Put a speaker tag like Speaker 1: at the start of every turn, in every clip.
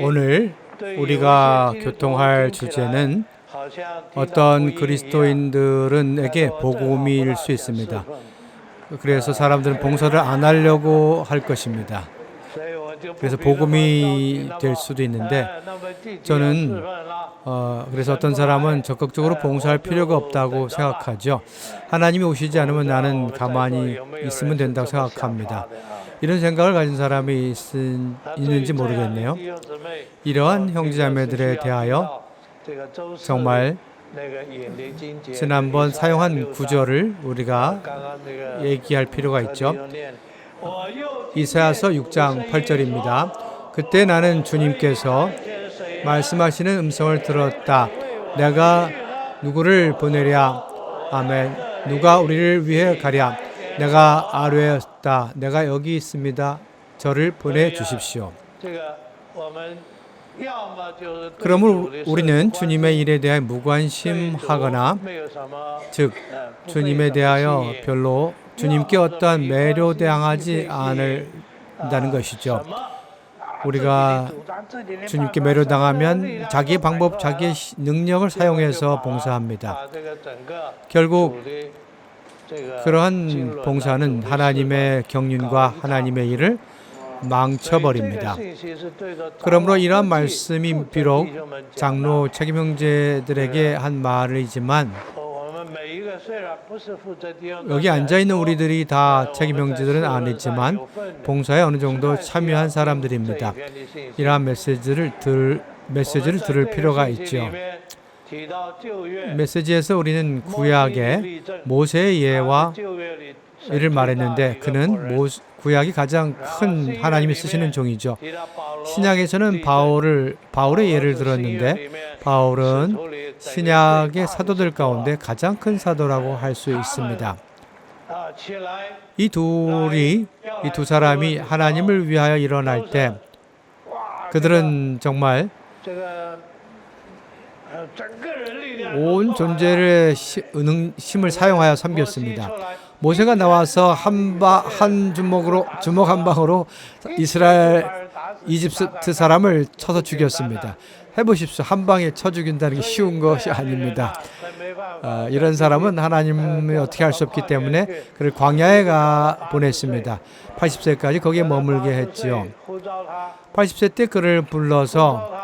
Speaker 1: 오늘 우리가 교통할 주제는 어떤 그리스도인들에게 복음일 수 있습니다. 그래서 사람들은 봉사를 안 하려고 할 것입니다. 그래서 복음이 될 수도 있는데 저는 그래서 어떤 사람은 적극적으로 봉사할 필요가 없다고 생각하죠. 하나님이 오시지 않으면 나는 가만히 있으면 된다고 생각합니다. 이런 생각을 가진 사람이 있는지 모르겠네요. 이러한 형제자매들에 대하여 정말 지난번 사용한 구절을 우리가 얘기할 필요가 있죠. 이사야서 6장 8절입니다. 그때 나는 주님께서 말씀하시는 음성을 들었다. 내가 누구를 보내랴? 아멘. 누가 우리를 위해 가랴? 내가 아뢰었다. 내가 여기 있습니다. 저를 보내주십시오. 그러므로 우리는 주님의 일에 대해 무관심하거나 즉 주님에 대하여 별로 주님께 어떠한 매료당하지 않는다는 것이죠. 우리가 주님께 매료당하면 자기의 방법, 자기의 능력을 사용해서 봉사합니다. 결국 그러한 봉사는 하나님의 경륜과 하나님의 일을 망쳐버립니다. 그러므로 이러한 말씀이 비록 장로 책임 형제들에게 한 말이지만 여기 앉아있는 우리들이 다 책임 형제들은 아니지만 봉사에 어느 정도 참여한 사람들입니다. 이러한 메시지를 들을 필요가 있죠. 메시지에서 우리는 구약의 모세의 예와 이를 말했는데 그는 구약이 가장 큰 하나님이 쓰시는 종이죠. 신약에서는 바울의 예를 들었는데 바울은 신약의 사도들 가운데 가장 큰 사도라고 할 수 있습니다. 이 두 사람이 하나님을 위하여 일어날 때 그들은 정말 온 존재의 힘을 사용하여 섬겼습니다. 모세가 나와서 주먹 한 방으로 이집트 사람을 쳐서 죽였습니다. 해보십시오. 한 방에 쳐 죽인다는 게 쉬운 것이 아닙니다. 이런 사람은 하나님이 어떻게 할 수 없기 때문에 그를 광야에 보냈습니다. 80세까지 거기에 머물게 했지요. 80세 때 그를 불러서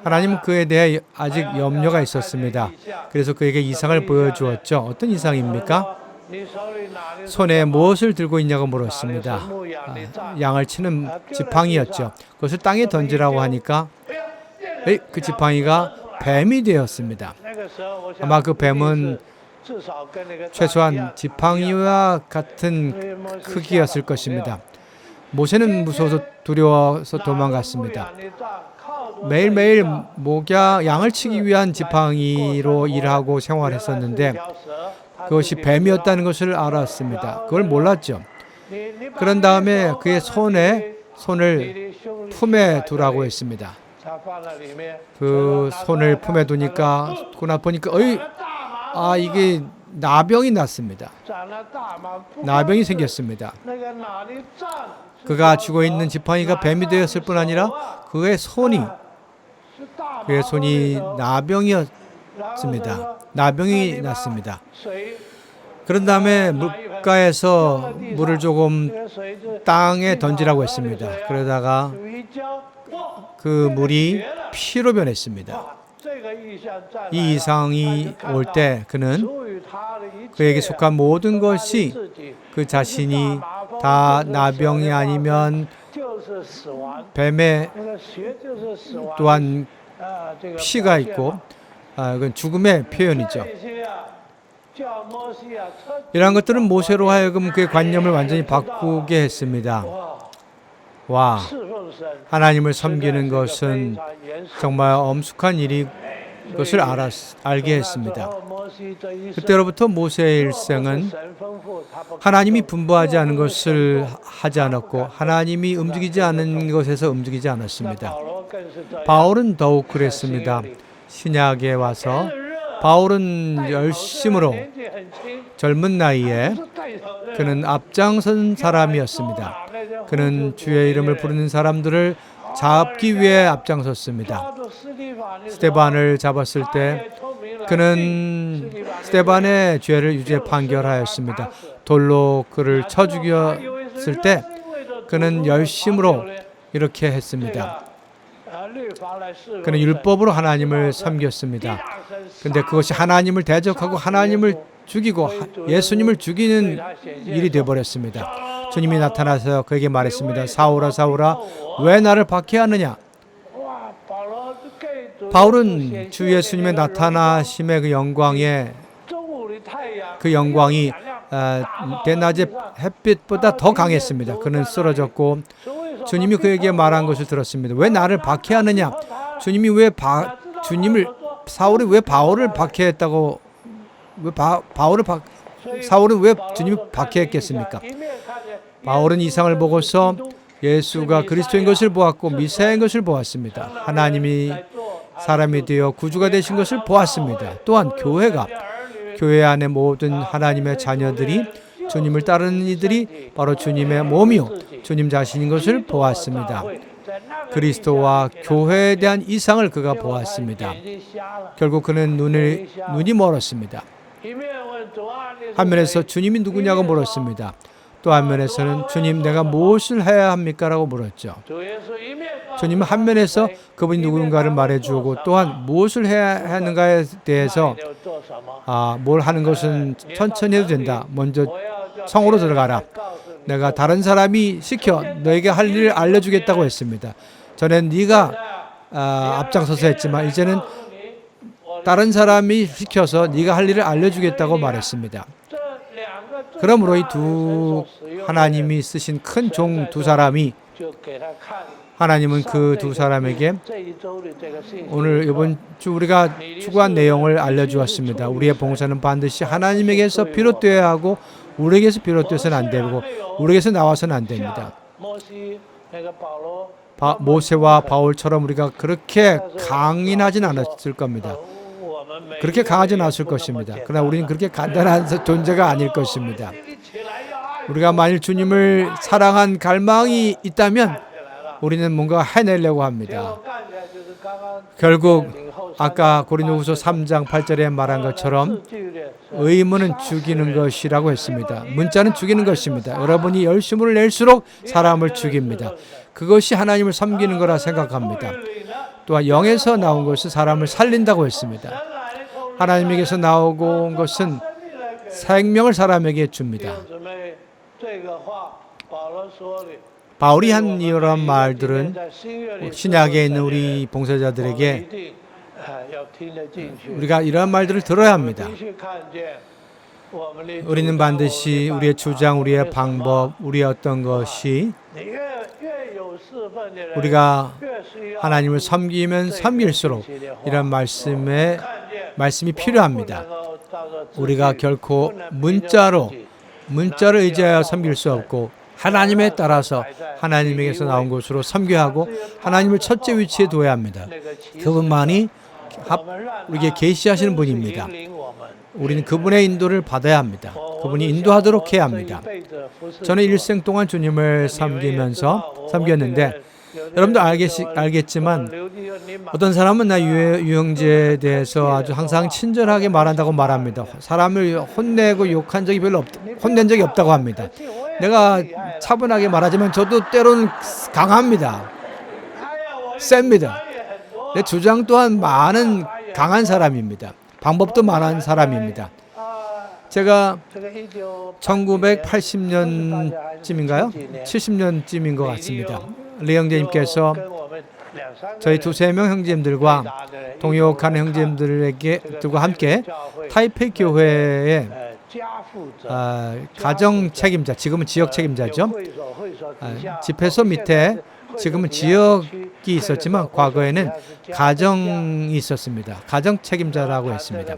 Speaker 1: 하나님은 그에 대해 아직 염려가 있었습니다. 그래서 그에게 이상을 보여주었죠. 어떤 이상입니까? 손에 무엇을 들고 있냐고 물었습니다. 양을 치는 지팡이였죠. 그것을 땅에 던지라고 하니까 그 지팡이가 뱀이 되었습니다. 아마 그 뱀은 최소한 지팡이와 같은 크기였을 것입니다. 모세는 무서워서 두려워서 도망갔습니다. 매일매일 양을 치기 위한 지팡이로 일하고 생활했었는데 그것이 뱀이었다는 것을 알았습니다. 그걸 몰랐죠. 그런 다음에 그의 손을 품에 두라고 했습니다. 그 손을 품에 두니까 보니까 이게 나병이 났습니다. 나병이 생겼습니다. 그가 쥐고 있는 지팡이가 뱀이 되었을 뿐 아니라 그의 손이 나병이었습니다. 나병이 났습니다. 그런 다음에 물가에서 물을 조금 땅에 던지라고 했습니다. 그러다가 그 물이 피로 변했습니다. 이 이상이 올 때 그에게 속한 모든 것이 그 자신이 다 나병이 아니면 뱀에 또한 피가 있고 그건 죽음의 표현이죠. 이러한 것들은 모세로 하여금 그의 관념을 완전히 바꾸게 했습니다. 하나님을 섬기는 것은 정말 엄숙한 일인 것을 알게 했습니다. 그때로부터 모세의 일생은 하나님이 분부하지 않은 것을 하지 않았고 하나님이 움직이지 않은 것에서 움직이지 않았습니다. 바울은 더욱 그랬습니다. 신약에 와서 바울은 열심으로 젊은 나이에 그는 앞장선 사람이었습니다. 그는 주의 이름을 부르는 사람들을 잡기 위해 앞장섰습니다. 스데반을 잡았을 때 그는 스데반의 죄를 유죄 판결하였습니다. 돌로 그를 쳐 죽였을 때 그는 열심으로 이렇게 했습니다. 그는 율법으로 하나님을 섬겼습니다. 그런데 그것이 하나님을 대적하고 하나님을 죽이고 예수님을 죽이는 일이 되어버렸습니다. 주님이 나타나서 그에게 말했습니다. 사울아 사울아 왜 나를 박해하느냐. 바울은 주 예수님의 나타나심의 그 영광이 대낮의 햇빛보다 더 강했습니다. 그는 쓰러졌고 주님이 그에게 말한 것을 들었습니다. 왜 나를 박해하느냐? 사울이 왜 바울을 박해했다고? 사울은 왜 주님이 박해했겠습니까? 바울은 이상을 보고서 예수가 그리스도인 것을 보았고 미사인 것을 보았습니다. 하나님이 사람이 되어 구주가 되신 것을 보았습니다. 또한 교회 안에 모든 하나님의 자녀들이 주님을 따르는 이들이 바로 주님의 몸이요 주님 자신인 것을 보았습니다. 그리스도와 교회에 대한 이상을 그가 보았습니다. 결국 그는 눈이 멀었습니다. 한면에서 주님이 누구냐고 물었습니다. 또 한면에서는 주님 내가 무엇을 해야 합니까? 라고 물었죠. 주님은 한면에서 그분이 누군가를 말해주고 또한 무엇을 해야 하는가에 대해서 뭘 하는 것은 천천히 해도 된다. 먼저 성으로 들어가라. 내가 다른 사람이 시켜 너에게 할 일을 알려주겠다고 했습니다. 전엔 네가 앞장서서 했지만 이제는 다른 사람이 시켜서 네가 할 일을 알려주겠다고 말했습니다. 그러므로 이 하나님이 쓰신 큰 종 두 사람이 하나님은 그 두 사람에게 오늘 이번 주 우리가 추구한 내용을 알려주었습니다. 우리의 봉사는 반드시 하나님에게서 비롯되어야 하고 우리에게서 비롯되어서는 안 되고 우리에게서 나와서는 안 됩니다. 모세와 바울처럼 우리가 그렇게 강인하진 않았을 겁니다. 그렇게 강하진 않았을 것입니다. 그러나 우리는 그렇게 간단한 존재가 아닐 것입니다. 우리가 만일 주님을 사랑한 갈망이 있다면 우리는 뭔가 해내려고 합니다. 결국 아까 고린도후서 3장 8절에 말한 것처럼 의무는 죽이는 것이라고 했습니다. 문자는 죽이는 것입니다. 여러분이 열심을 낼수록 사람을 죽입니다. 그것이 하나님을 섬기는 거라 생각합니다. 또한 영에서 나온 것은 사람을 살린다고 했습니다. 하나님에게서 나오고 온 것은 생명을 사람에게 줍니다. 바울이 한 이런 말들은 신약에 있는 우리 봉사자들에게 우리가 이러한 말들을 들어야 합니다. 우리는 반드시 우리의 주장, 우리의 방법, 우리의 어떤 것이 우리가 하나님을 섬기면 섬길수록 이런 말씀이 필요합니다. 우리가 결코 문자를 의지하여 섬길 수 없고 하나님에 따라서 하나님에게서 나온 것으로 섬겨야 하고 하나님을 첫째 위치에 둬야 합니다. 그분만이 우리에게 계시하시는 분입니다. 우리는 그분의 인도를 받아야 합니다. 그분이 인도하도록 해야 합니다. 저는 일생 동안 주님을 섬겼는데 여러분도 알겠지만 어떤 사람은 나 유형제에 대해서 아주 항상 친절하게 말한다고 사람을 혼내고 욕한 적이 혼낸 적이 없다고 합니다. 내가 차분하게 말하지만 저도 때로는 강합니다. 셉니다. 내 주장 또한 강한 사람입니다. 방법도 많은 사람입니다. 제가 1980년쯤인가요? 70년쯤인 것 같습니다. 리 형제님께서 저희 두세 명 형제님들과 동역하는 형제님들과 함께 타이페이 교회의 가정 책임자, 지금은 지역 책임자죠. 집회소 밑에 지금은 지역이 있었지만 과거에는 가정이 있었습니다. 가정 책임자라고 했습니다.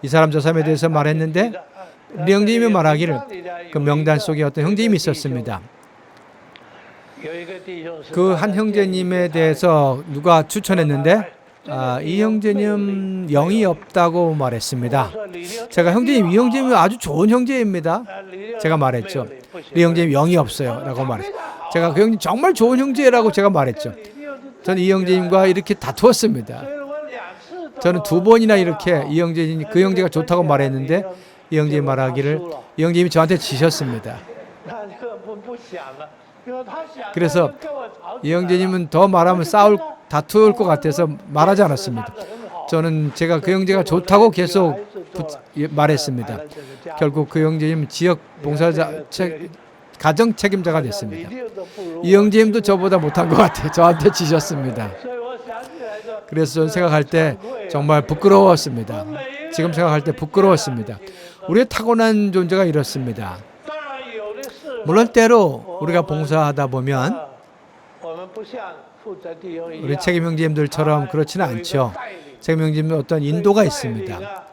Speaker 1: 이 사람 저 사람에 대해서 말했는데 리 형제님이 말하기를 그 명단 속에 어떤 형제님이 있었습니다. 그 한 형제님에 대해서 누가 추천했는데 이 형제님 영이 없다고 말했습니다. 제가 이 형제님이 아주 좋은 형제입니다. 제가 말했죠. 이 형제님 영이 없어요 라고 말했어요. 제가 그 형님 정말 좋은 형제라고 제가 말했죠. 저는 이 형제님과 이렇게 다투었습니다. 저는 2번이나 이렇게 이 형제님, 그 형제가 좋다고 말했는데 이 형제님 말하기를 이 형제님이 저한테 지셨습니다. 그래서 이 형제님은 더 말하면 다툴 것 같아서 말하지 않았습니다. 저는 제가 그 형제가 좋다고 계속 말했습니다. 결국 그 형제님 지역 봉사자, 가정 책임자가 됐습니다. 이 형제님도 저보다 못한 것 같아요. 저한테 지셨습니다. 그래서 저는 생각할 때 정말 부끄러웠습니다. 지금 생각할 때 부끄러웠습니다. 우리의 타고난 존재가 이렇습니다. 물론 때로 우리가 봉사하다 보면 우리 책임 형제님들처럼 그렇지는 않죠. 책임 형제님은 어떤 인도가 있습니다.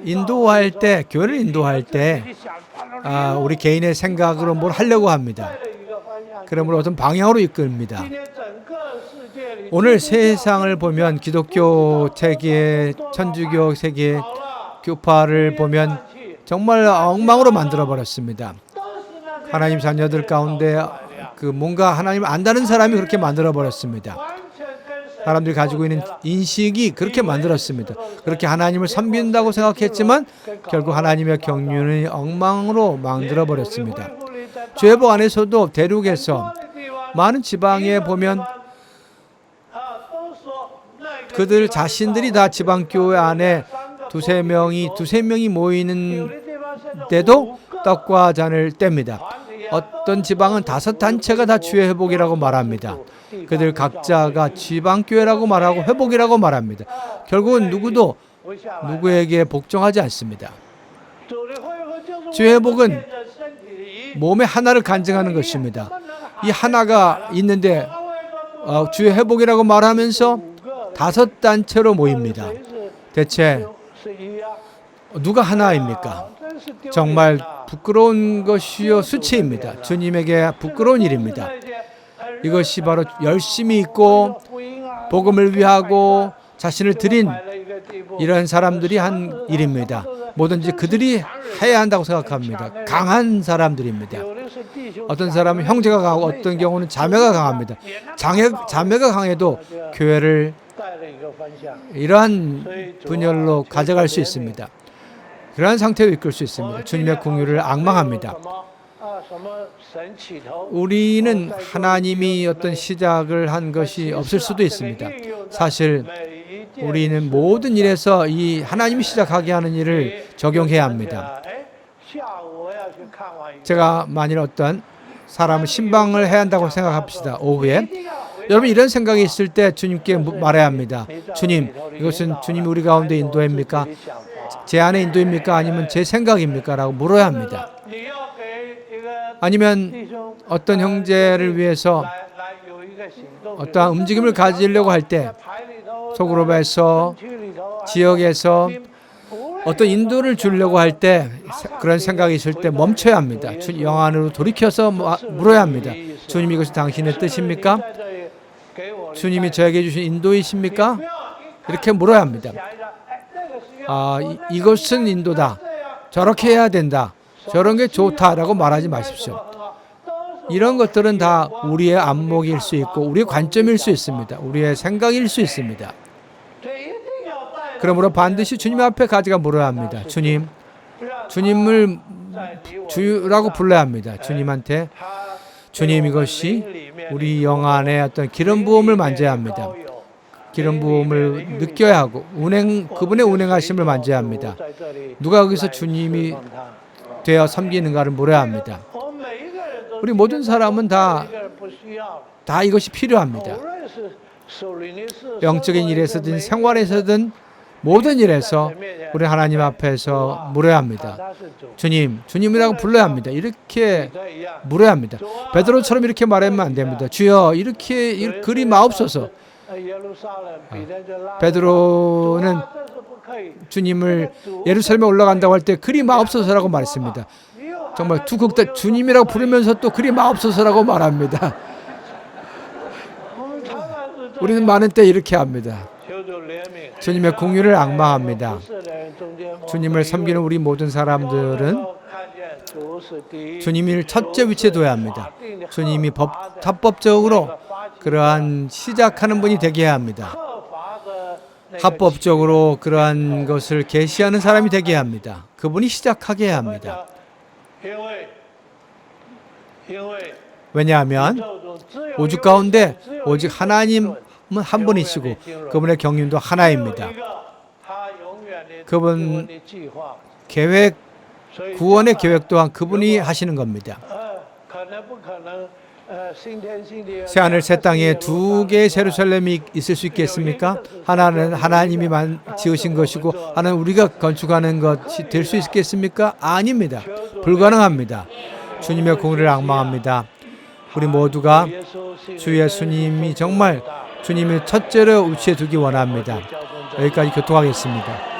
Speaker 1: 인도할 때, 교회를 인도할 때 우리 개인의 생각으로 뭘 하려고 합니다. 그러므로 어떤 방향으로 이끌입니다. 오늘 세상을 보면 기독교 세계, 천주교 세계, 교파를 보면 정말 엉망으로 만들어버렸습니다. 하나님 자녀들 가운데 그 뭔가 하나님을 안다는 사람이 그렇게 만들어버렸습니다. 사람들이 가지고 있는 인식이 그렇게 만들었습니다. 그렇게 하나님을 섬긴다고 생각했지만 결국 하나님의 경륜이 엉망으로 만들어버렸습니다. 죄복 안에서도 대륙에서 많은 지방에 보면 그들 자신들이 다 지방교회 안에 두세 명이 모이는데도 떡과 잔을 뗍니다. 어떤 지방은 5단체가 다 주의 회복이라고 말합니다. 그들 각자가 지방교회라고 말하고 회복이라고 말합니다. 결국은 누구도 누구에게 복종하지 않습니다. 주의 회복은 몸의 하나를 간증하는 것입니다. 이 하나가 있는데 주의 회복이라고 말하면서 5단체로 모입니다. 대체 누가 하나입니까? 정말 부끄러운 것이요 수치입니다. 주님에게 부끄러운 일입니다. 이것이 바로 열심히 있고 복음을 위하고 자신을 드린 이런 사람들이 한 일입니다. 뭐든지 그들이 해야 한다고 생각합니다. 강한 사람들입니다. 어떤 사람은 형제가 강하고 어떤 경우는 자매가 강합니다. 자매가 강해도 교회를 이러한 분열로 가져갈 수 있습니다. 그러한 상태로 이끌 수 있습니다. 주님의 공유를 앙망합니다. 우리는 하나님이 어떤 시작을 한 것이 없을 수도 있습니다. 사실 우리는 모든 일에서 이 하나님이 시작하게 하는 일을 적용해야 합니다. 제가 만일 어떤 사람을 신방을 해야 한다고 생각합시다. 오후에. 여러분 이런 생각이 있을 때 주님께 말해야 합니다. 주님, 이것은 주님이 우리 가운데 인도입니까? 제 안에 인도입니까? 아니면 제 생각입니까? 라고 물어야 합니다. 아니면 어떤 형제를 위해서 어떠한 움직임을 가지려고 할 때 소그룹에서 지역에서 어떤 인도를 주려고 할 때 그런 생각이 있을 때 멈춰야 합니다. 영 안으로 돌이켜서 물어야 합니다. 주님 이것이 당신의 뜻입니까? 주님이 저에게 주신 인도이십니까? 이렇게 물어야 합니다. 이것은 인도다. 저렇게 해야 된다. 저런 게 좋다라고 말하지 마십시오. 이런 것들은 다 우리의 안목일 수 있고 우리의 관점일 수 있습니다. 우리의 생각일 수 있습니다. 그러므로 반드시 주님 앞에 가져가 물어야 합니다. 주님, 주님을 주라고 불러야 합니다. 주님한테 주님 이것이 우리 영 안에 어떤 기름 부음을 만져야 합니다. 기름 부음을 느껴야 하고 그분의 운행하심을 만져야 합니다. 누가 여기서 주님이 되어 섬기는가를 물어야 합니다. 우리 모든 사람은 다 이것이 필요합니다. 영적인 일에서든 생활에서든 모든 일에서 우리 하나님 앞에서 물어야 합니다. 주님이라고 불러야 합니다. 이렇게 물어야 합니다. 베드로처럼 이렇게 말하면 안 됩니다. 주여 이렇게 그리 마옵소서. 베드로는 주님을 예루살렘에 올라간다고 할 때 그리 마옵소서라고 말했습니다. 정말 두 극단 주님이라고 부르면서 또 그리 마옵소서라고 말합니다. 우리는 많은 때 이렇게 합니다. 주님의 공유를 앙망합니다. 주님을 섬기는 우리 모든 사람들은 주님을 첫째 위치에 둬야 합니다. 주님이 합법적으로 그러한 시작하는 분이 되게 해야 합니다. 합법적으로 그러한 것을 계시하는 사람이 되게 해야 합니다. 그분이 시작하게 해야 합니다. 왜냐하면 우주 가운데 오직 하나님은 한 분이시고 그분의 경륜도 하나입니다. 그분 계획, 구원의 계획 또한 그분이 하시는 겁니다. 새하늘 새 땅에 두 개의 예루살렘이 있을 수 있겠습니까? 하나는 하나님이 지으신 것이고 하나는 우리가 건축하는 것이 될 수 있겠습니까? 아닙니다. 불가능합니다. 주님의 공의를 앙망합니다. 우리 모두가 주 예수님이 정말 주님을 첫째로 위치해 두기 원합니다. 여기까지 교통하겠습니다.